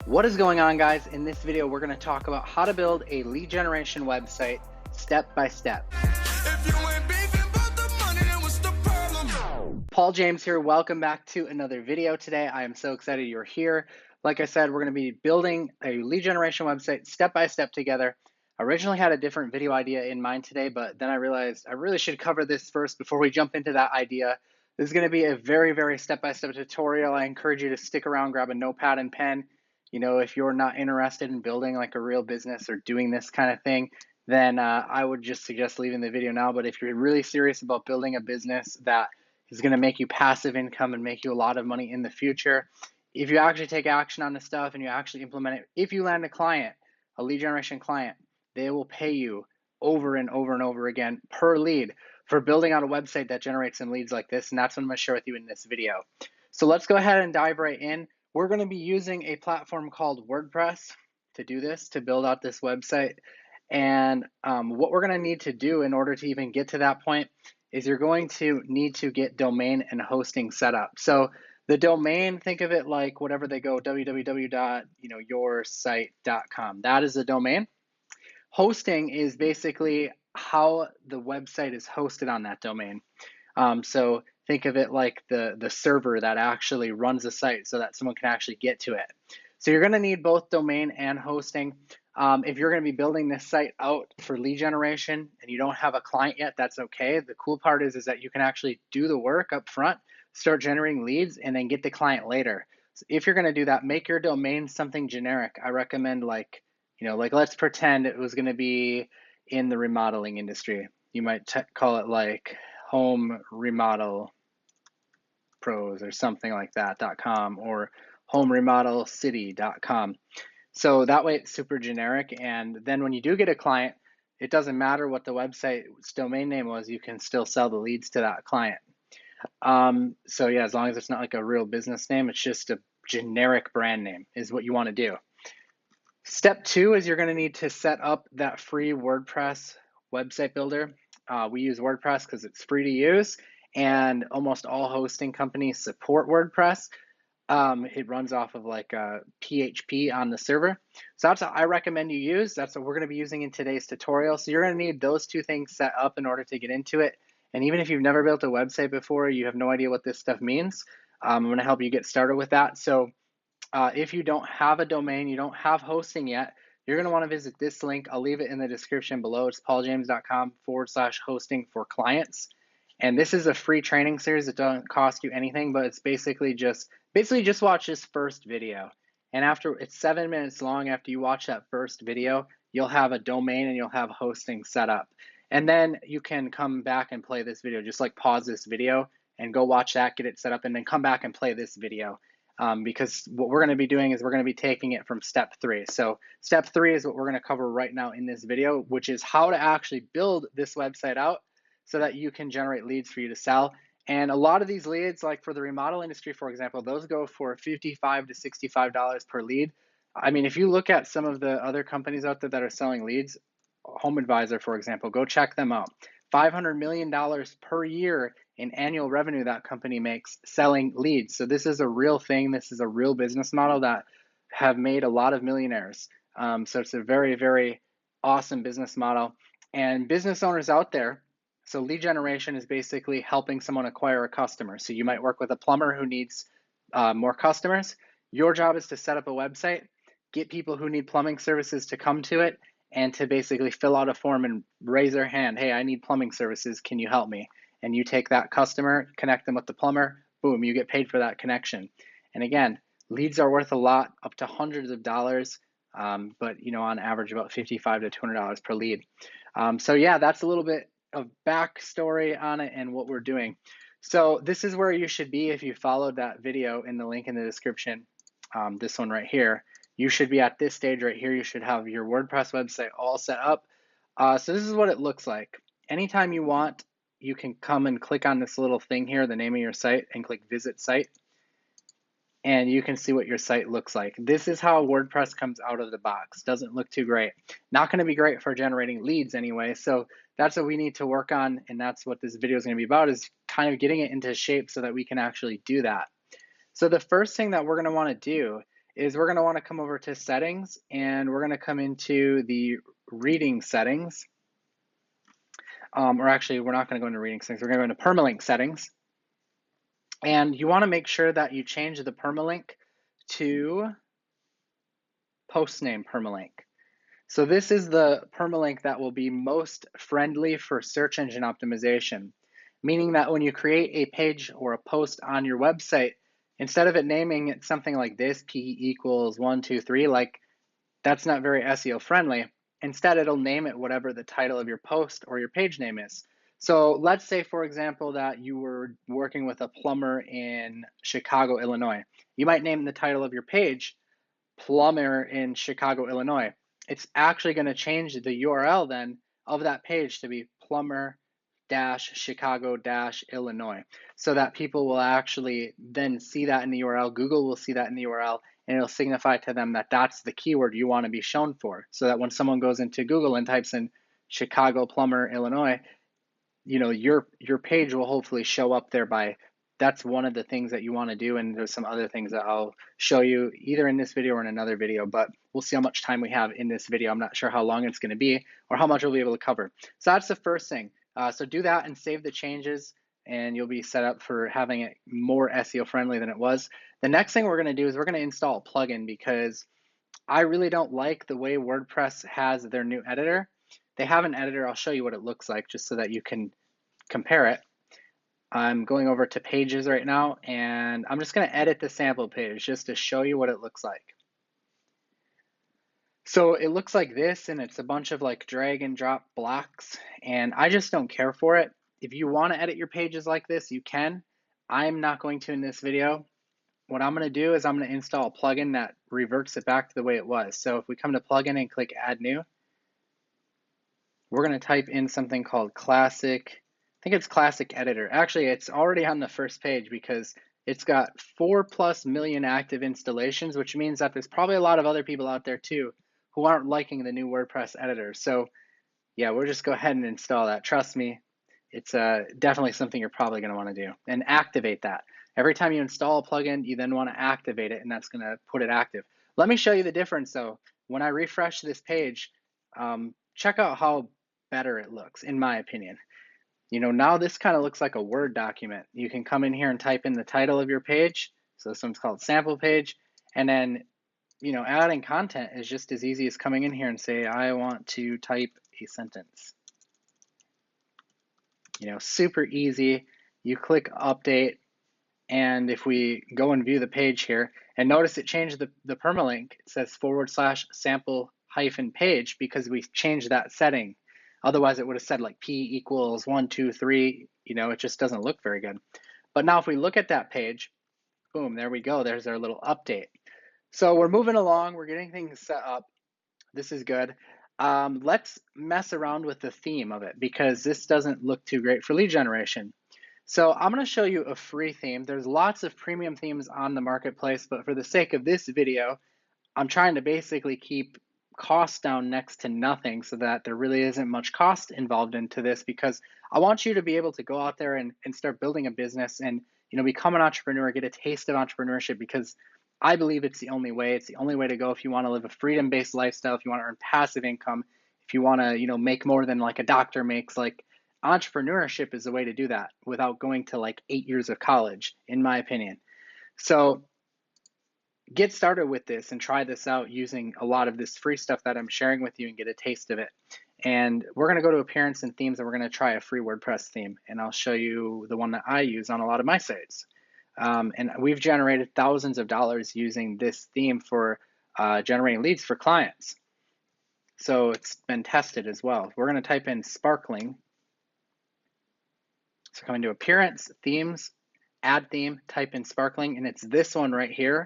What is going on, guys? In this video, we're going to talk about how to build a lead generation website step by step. Paul James here. Welcome back to another video today. I am so excited you're here. Like I said, we're going to be building a lead generation website step by step together. I originally had a different video idea in mind today, but then I realized I really should cover this first before we jump into that idea. This is going to be a very step-by-step tutorial. I encourage you to stick around, grab a notepad and pen. You know, if you're not interested in building like a real business or doing this kind of thing, then I would just suggest leaving the video now. But if you're really serious about building a business that is going to make you passive income and make you a lot of money in the future, if you actually take action on this stuff and you actually implement it, if you land a client, a lead generation client, they will pay you over and over again per lead for building out a website that generates some leads like this. And that's what I'm going to share with you in this video. So let's go ahead and dive right in. We're going to be using a platform called WordPress to do this, to build out this website. And what we're going to need to do in order to even get to that point is you're going to need to get domain and hosting set up. So the domain, think of it like whatever they go, www.yoursite.com. That is the domain. Hosting is basically how the website is hosted on that domain. So think of it like the server that actually runs the site so that someone can actually get to it. So you're going to need both domain and hosting. If you're going to be building this site out for lead generation and you don't have a client yet, that's okay. The cool part is that you can actually do the work up front, start generating leads, and then get the client later. So if you're going to do that, make your domain something generic. I recommend like let's pretend it was going to be in the remodeling industry. You might call it like Home Remodel Pros or something like that .com or homeremodelcity.com. So that way it's super generic, and then when you do get a client, it doesn't matter what the website's domain name was, you can still sell the leads to that client. So yeah, as long as it's not like a real business name, it's just a generic brand name is what you want to do. Step 2 is you're going to need to set up that free WordPress website builder. We use WordPress because it's free to use, and almost all hosting companies support WordPress. It runs off of like a PHP on the server. So that's what I recommend you use. That's what we're going to be using in today's tutorial. So you're going to need those two things set up in order to get into it. And even if you've never built a website before, you have no idea what this stuff means, I'm going to help you get started with that. So if you don't have a domain, you don't have hosting yet, you're going to want to visit this link. I'll leave it in the description below. It's pauljames.com/hosting for clients. And this is a free training series. It doesn't cost you anything, but it's basically just watch this first video. And after it's 7 minutes long, after you watch that first video, you'll have a domain and you'll have hosting set up. And then you can come back and play this video. Just like pause this video and go watch that, get it set up, and then come back and play this video. Because what we're going to be doing is we're going to be taking it from step 3. So step 3 is what we're going to cover right now in this video, which is how to actually build this website out so that you can generate leads for you to sell. And a lot of these leads, like for the remodel industry, for example, those go for $55 to $65 per lead. I mean, if you look at some of the other companies out there that are selling leads, Home Advisor, for example, go check them out. $500 million per year in annual revenue that company makes selling leads. So this is a real thing. This is a real business model that have made a lot of millionaires. So it's a very awesome business model. And business owners out there, so lead generation is basically helping someone acquire a customer. So you might work with a plumber who needs more customers. Your job is to set up a website, get people who need plumbing services to come to it, and to basically fill out a form and raise their hand. Hey, I need plumbing services. Can you help me? And you take that customer, connect them with the plumber, boom, you get paid for that connection. And again, leads are worth a lot, up to hundreds of dollars, but on average about $55 to $200 per lead. So yeah, that's a little bit of backstory on it and what we're doing. So this is where you should be if you followed that video in the link in the description, this one right here. You should be at this stage right here. You should have your WordPress website all set up. So this is what it looks like. Anytime you want, you can come and click on this little thing here, the name of your site, and click Visit Site. And you can see what your site looks like. This is how WordPress comes out of the box. Doesn't look too great. Not going to be great for generating leads anyway. So that's what we need to work on. And that's what this video is going to be about, is kind of getting it into shape so that we can actually do that. So the first thing that we're going to want to do is we're going to want to come over to settings, and we're going to come into the reading settings. Or actually, we're not going to go into reading settings. We're going to go into permalink settings. And you want to make sure that you change the permalink to post name permalink. So this is the permalink that will be most friendly for search engine optimization, meaning that when you create a page or a post on your website, instead of it naming it something like this, P equals 1, 2, 3, like that's not very SEO friendly. Instead, it'll name it whatever the title of your post or your page name is. So let's say, for example, that you were working with a plumber in Chicago, Illinois. You might name the title of your page plumber in Chicago, Illinois. It's actually going to change the URL then of that page to be plumber-Chicago-Illinois, so that people will actually then see that in the URL. Google will see that in the URL, and it'll signify to them that that's the keyword you want to be shown for, so that when someone goes into Google and types in Chicago plumber, Illinois, you know, your page will hopefully show up there. That's one of the things that you want to do, and there's some other things that I'll show you either in this video or in another video, but we'll see how much time we have in this video. I'm not sure how long it's going to be or how much we'll be able to cover. So that's the first thing. So do that and save the changes, and you'll be set up for having it more SEO friendly than it was. The next thing we're going to do is we're going to install a plugin, because I really don't like the way WordPress has their new editor. They have an editor. I'll show you what it looks like just so that you can compare it. I'm going over to pages right now, and I'm just going to edit the sample page just to show you what it looks like. So it looks like this, and it's a bunch of like drag and drop blocks, and I just don't care for it. If you want to edit your pages like this, you can. I'm not going to in this video. What I'm going to do is I'm going to install a plugin that reverts it back to the way it was. So if we come to plugin and click add new, we're going to type in something called classic. I think it's classic editor. Actually, it's already on the first page because it's got 4+ million active installations, which means that there's probably a lot of other people out there too who aren't liking the new WordPress editor. So yeah, we'll just go ahead and install that. Trust me, it's definitely something you're probably going to want to do, and activate that. Every time you install a plugin, you then want to activate it, and that's going to put it active. Let me show you the difference though. When I refresh this page, check out how better it looks, in my opinion. You know, now this kind of looks like a Word document. You can come in here and type in the title of your page. So this one's called sample page. And then, you know, adding content is just as easy as coming in here and say, I want to type a sentence. You know, super easy. You click update. And if we go and view the page here, and notice it changed the permalink, it says /sample-page because we changed that setting. Otherwise, it would have said like P equals 1, 2, 3. You know, it just doesn't look very good. But now if we look at that page, boom, there we go. There's our little update. So we're moving along. We're getting things set up. This is good. Let's mess around with the theme of it, because this doesn't look too great for lead generation. So I'm going to show you a free theme. There's lots of premium themes on the marketplace, but for the sake of this video, I'm trying to basically keep costs down next to nothing so that there really isn't much cost involved into this, because I want you to be able to go out there and start building a business and, you know, become an entrepreneur, get a taste of entrepreneurship, because I believe it's the only way. It's the only way to go if you want to live a freedom-based lifestyle, if you want to earn passive income, if you want to, you know, make more than like a doctor makes. Like, entrepreneurship is the way to do that without going to like 8 years of college, in my opinion. So get started with this and try this out using a lot of this free stuff that I'm sharing with you and get a taste of it. And we're going to go to appearance and themes, and we're going to try a free WordPress theme. And I'll show you the one that I use on a lot of my sites. And we've generated thousands of dollars using this theme for generating leads for clients. So it's been tested as well. We're going to type in sparkling. So coming to appearance, themes, add theme, type in sparkling, and it's this one right here.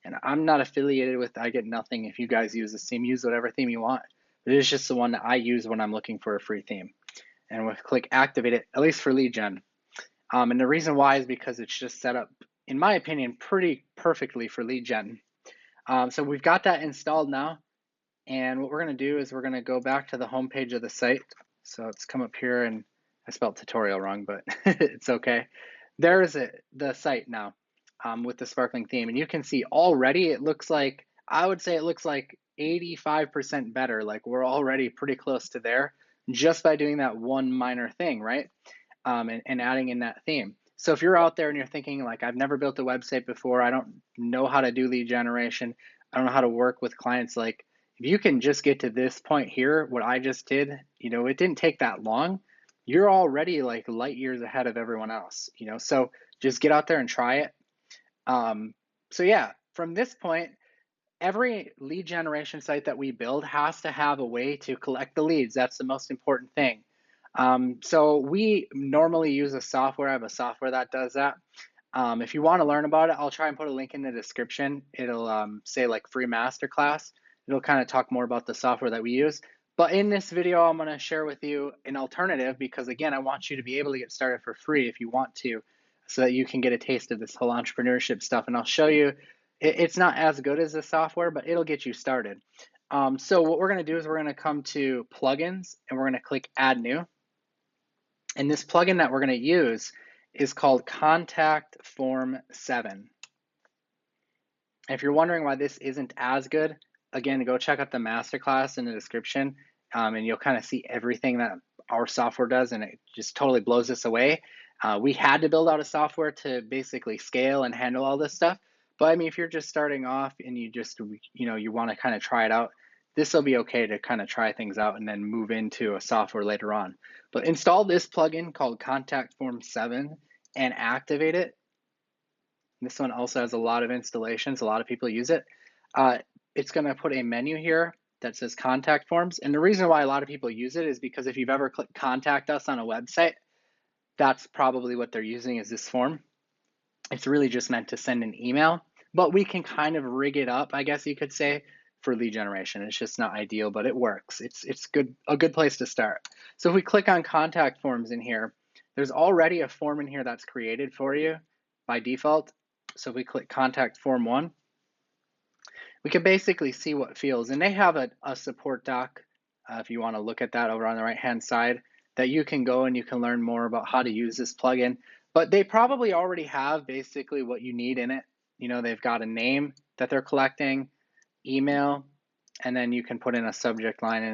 And I'm not affiliated with, I get nothing if you guys use this theme. Use whatever theme you want. But it's just the one that I use when I'm looking for a free theme. And we'll click activate it, at least for lead gen. And the reason why is because it's just set up, in my opinion, pretty perfectly for lead gen. So we've got that installed now. And what we're going to do is we're going to go back to the home page of the site. So let's come up here, and I spelled tutorial wrong, but it's okay. There is it, the site now. with the sparkling theme. And you can see already it looks like, I would say it looks like 85% better. Like we're already pretty close to there just by doing that one minor thing, right? And adding in that theme. So if you're out there and you're thinking like, I've never built a website before, I don't know how to do lead generation, I don't know how to work with clients, like if you can just get to this point here, what I just did, you know, it didn't take that long. You're already like light years ahead of everyone else, you know, so just get out there and try it. So yeah, from this point, every lead generation site that we build has to have a way to collect the leads. That's the most important thing. So we normally use a software. I have a software that does that. If you want to learn about it, I'll try and put a link in the description. It'll say like free masterclass. It'll kind of talk more about the software that we use. But in this video, I'm going to share with you an alternative because again, I want you to be able to get started for free if you want to, so that you can get a taste of this whole entrepreneurship stuff. And I'll show you, it's not as good as the software, but it'll get you started. So what we're going to do is we're going to come to plugins and we're going to click add new. And this plugin that we're going to use is called Contact Form 7. If you're wondering why this isn't as good, again, go check out the masterclass in the description, and you'll kind of see everything that our software does, and it just totally blows us away. We had to build out a software to basically scale and handle all this stuff. But I mean, if you're just starting off and you just, you know, you want to kind of try it out, this will be okay to kind of try things out and then move into a software later on. But install this plugin called Contact Form 7 and activate it. This one also has a lot of installations. A lot of people use it. It's going to put a menu here that says contact forms. And the reason why a lot of people use it is because if you've ever clicked contact us on a website, that's probably what they're using is this form. It's really just meant to send an email, but we can kind of rig it up, I guess you could say, for lead generation. It's just not ideal, but it works. It's good, a good place to start. So if we click on contact forms in here, there's already a form in here that's created for you by default. So if we click contact form 1, we can basically see what fields, and they have a support doc, if you want to look at that over on the right hand side, that you can go and you can learn more about how to use this plugin. But they probably already have basically what you need in it. You know, they've got a name that they're collecting, email, and then you can put in a subject line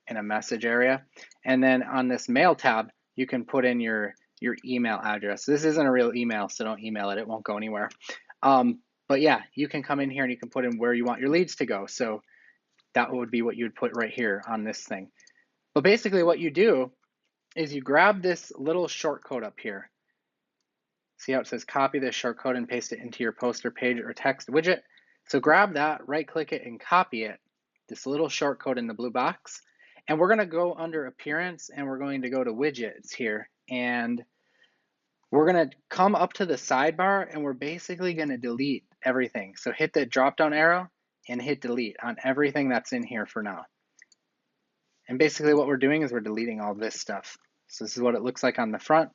in a message area. And then on this mail tab, you can put in your email address. This isn't a real email, so don't email it. It won't go anywhere. But yeah, you can come in here and you can put in where you want your leads to go. So that would be what you would put right here on this thing. But basically what you do is you grab this little shortcode up here. See how it says copy this shortcode and paste it into your poster page or text widget? So grab that, right click it and copy it, this little shortcode in the blue box. And we're going to go under appearance and we're going to go to widgets here. And we're going to come up to the sidebar and we're basically going to delete everything. So hit the drop down arrow and hit delete on everything that's in here for now. And basically what we're doing is we're deleting all this stuff. So this is what it looks like on the front.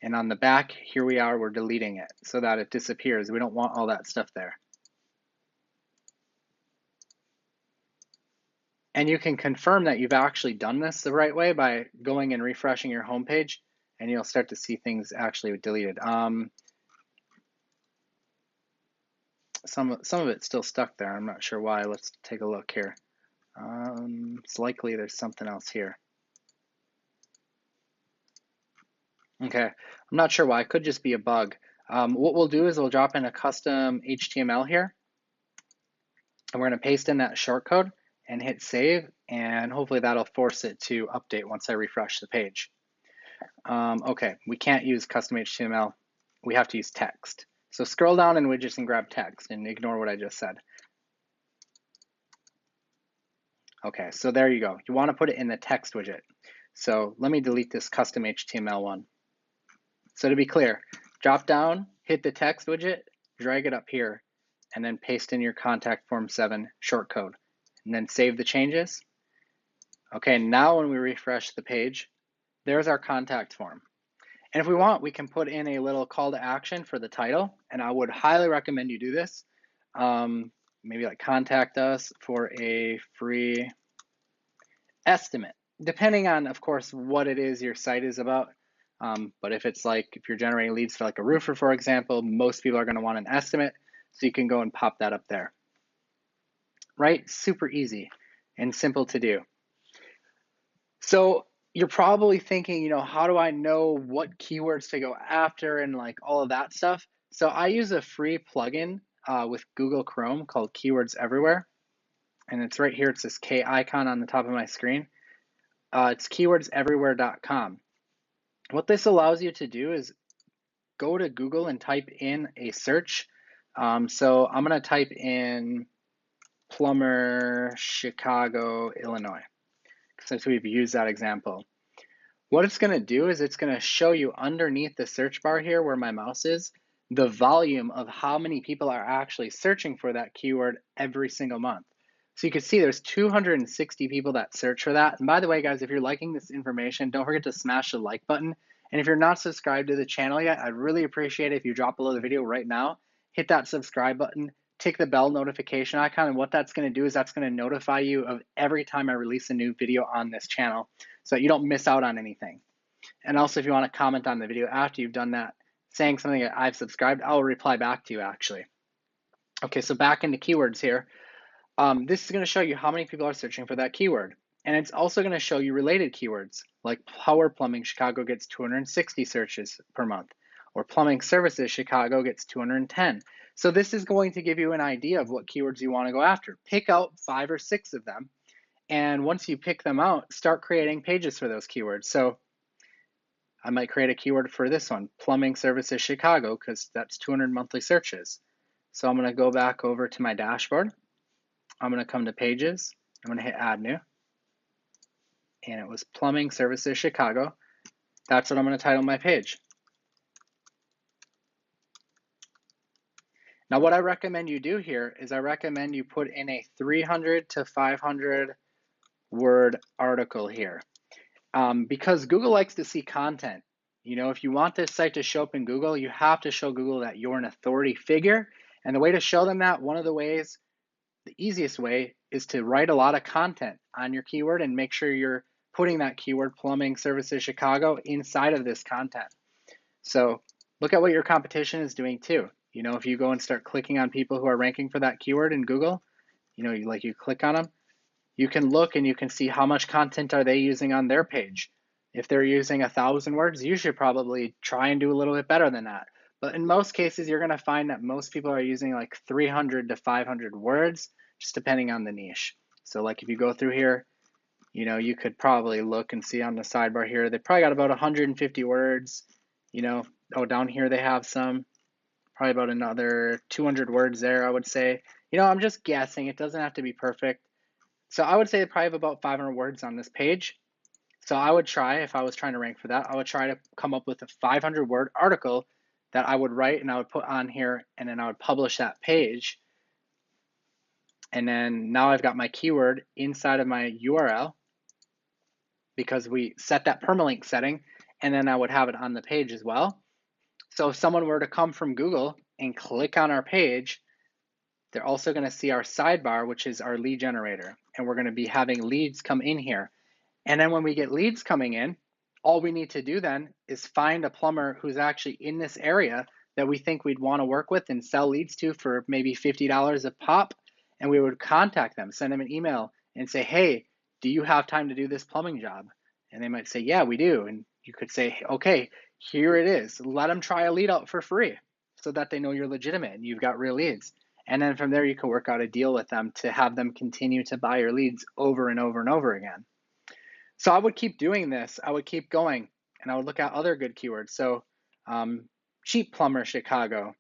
And on the back, here we are, we're deleting it so that it disappears. We don't want all that stuff there. And you can confirm that you've actually done this the right way by going and refreshing your home page, and you'll start to see things actually deleted. Some of it's still stuck there. I'm not sure why. Let's take a look here. It's likely there's something else here. Okay, I'm not sure why. It could just be a bug. What we'll do is we'll drop in a custom HTML here, and we're going to paste in that shortcode and hit save, and hopefully that'll force it to update once I refresh the page. Okay, we can't use custom HTML. We have to use text. So scroll down in widgets and grab text and ignore what I just said. Okay, so there you go. You want to put it in the text widget. So let me delete this custom HTML one. So to be clear, drop down, hit the text widget, drag it up here, and then paste in your contact form 7 shortcode, and then save the changes. Okay, now when we refresh the page, there's our contact form. And if we want, we can put in a little call to action for the title, and I would highly recommend you do this. Maybe like contact us for a free estimate, depending on, of course, what it is your site is about. But if it's like, if you're generating leads for like a roofer, for example, most people are going to want an estimate. So you can go and pop that up there, right? Super easy and simple to do. So you're probably thinking, you know, how do I know what keywords to go after and like all of that stuff? So I use a free plugin with Google Chrome called Keywords Everywhere. And it's right here. It's this K icon on the top of my screen. It's keywordseverywhere.com. What this allows you to do is go to Google and type in a search. So I'm going to type in plumber, Chicago, Illinois, since we've used that example. What it's going to do is it's going to show you underneath the search bar here where my mouse is, the volume of how many people are actually searching for that keyword every single month. So you can see there's 260 people that search for that. And by the way, guys, if you're liking this information, don't forget to smash the like button. And if you're not subscribed to the channel yet, I'd really appreciate it if you drop below the video right now, hit that subscribe button, tick the bell notification icon. And what that's going to do is that's going to notify you of every time I release a new video on this channel, so you don't miss out on anything. And also, if you want to comment on the video after you've done that, saying something that I've subscribed, I'll reply back to you actually. Okay, so back into keywords here. This is going to show you how many people are searching for that keyword. And it's also going to show you related keywords, like power plumbing Chicago gets 260 searches per month, or plumbing services Chicago gets 210. So this is going to give you an idea of what keywords you want to go after. Pick out 5 or 6 of them. And once you pick them out, start creating pages for those keywords. So I might create a keyword for this one, plumbing services Chicago, because that's 200 monthly searches. So I'm going to go back over to my dashboard. I'm going to come to pages. I'm going to hit add new. And it was plumbing services Chicago. That's what I'm going to title my page. Now what I recommend you do here is I recommend you put in a 300 to 500 word article here. Because Google likes to see content. You know, if you want this site to show up in Google, you have to show Google that you're an authority figure. And the way to show them that, one of the ways, the easiest way, is to write a lot of content on your keyword and make sure you're putting that keyword, plumbing services Chicago, inside of this content. So look at what your competition is doing too. You know, if you go and start clicking on people who are ranking for that keyword in Google, you know, you click on them, you can look and you can see how much content are they using on their page. If they're using 1,000 words, you should probably try and do a little bit better than that. But in most cases, you're going to find that most people are using like 300 to 500 words, just depending on the niche. So like if you go through here, you know, you could probably look and see on the sidebar here, they probably got about 150 words. You know, oh, down here they have some, probably about another 200 words there, I would say. You know, I'm just guessing. It doesn't have to be perfect. So I would say they probably have about 500 words on this page. So I would try, if I was trying to rank for that, I would try to come up with a 500 word article that I would write and I would put on here, and then I would publish that page. And then now I've got my keyword inside of my URL because we set that permalink setting, and then I would have it on the page as well. So if someone were to come from Google and click on our page, they're also going to see our sidebar, which is our lead generator. And we're going to be having leads come in here. And then when we get leads coming in, all we need to do then is find a plumber who's actually in this area that we think we'd want to work with and sell leads to for maybe $50 a pop. And we would contact them, send them an email and say, hey, do you have time to do this plumbing job? And they might say, yeah, we do. And you could say, okay, here it is. Let them try a lead out for free so that they know you're legitimate and you've got real leads. And then from there, you can work out a deal with them to have them continue to buy your leads over and over and over again. So I would keep doing this. I would keep going, and I would look at other good keywords. So cheap plumber Chicago,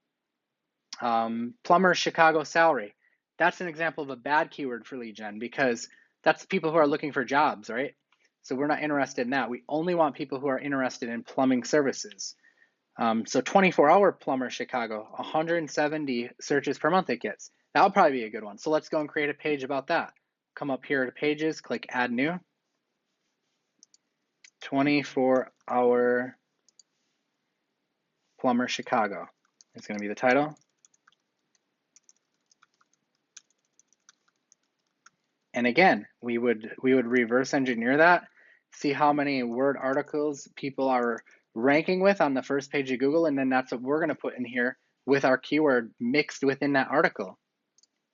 plumber Chicago salary. That's an example of a bad keyword for lead gen because that's people who are looking for jobs, right? So we're not interested in that. We only want people who are interested in plumbing services. So 24-hour plumber Chicago, 170 searches per month it gets. That'll probably be a good one. So let's go and create a page about that. Come up here to pages, click add new. 24-hour plumber Chicago is going to be the title. And again, we would reverse engineer that, see how many word articles people are ranking with on the first page of Google, and then that's what we're going to put in here with our keyword mixed within that article,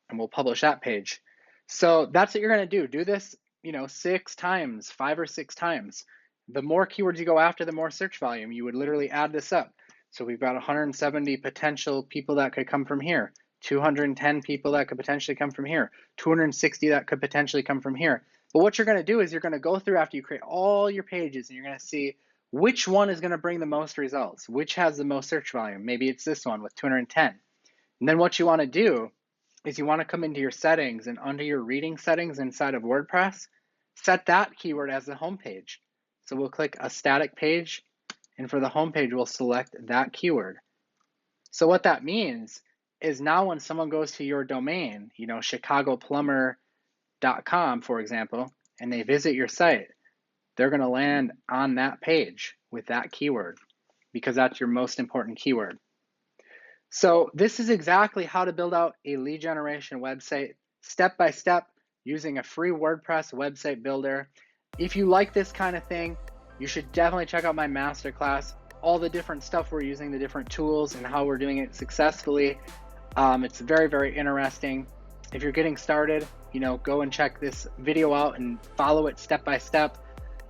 and we'll publish that page. So that's what you're going to do. Do this, 6 times, 5 or 6 times. The more keywords you go after, the more search volume. You would literally add this up. So we've got 170 potential people that could come from here, 210 people that could potentially come from here, 260 that could potentially come from here. But what you're going to do is you're going to go through after you create all your pages, and you're going to see which one is going to bring the most results, which has the most search volume. Maybe it's this one with 210. And then what you want to do is you want to come into your settings, and under your reading settings inside of WordPress, set that keyword as the home page. So we'll click a static page, and for the home page, we'll select that keyword. So what that means is now when someone goes to your domain, chicagoplumber.com, for example, and they visit your site, they're going to land on that page with that keyword because that's your most important keyword. So this is exactly how to build out a lead generation website step by step using a free WordPress website builder. If you like this kind of thing, you should definitely check out my masterclass, all the different stuff we're using, the different tools and how we're doing it successfully. It's very, very interesting. If you're getting started, go and check this video out and follow it step by step.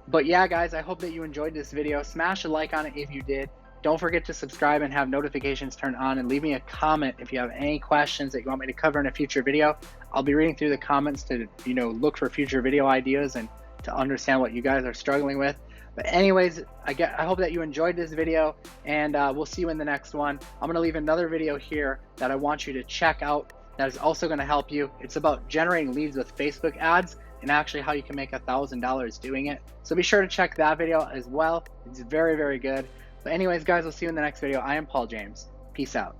But yeah, guys, I hope that you enjoyed this video. Smash a like on it if you did. Don't forget to subscribe and have notifications turned on, and leave me a comment if you have any questions that you want me to cover in a future video. I'll be reading through the comments to, look for future video ideas and to understand what you guys are struggling with. But anyways, I hope that you enjoyed this video, and we'll see you in the next one. I'm going to leave another video here that I want you to check out that is also going to help you. It's about generating leads with Facebook ads and actually how you can make $1,000 doing it. So be sure to check that video as well. It's very, very good. But anyways, guys, we'll see you in the next video. I am Paul James. Peace out.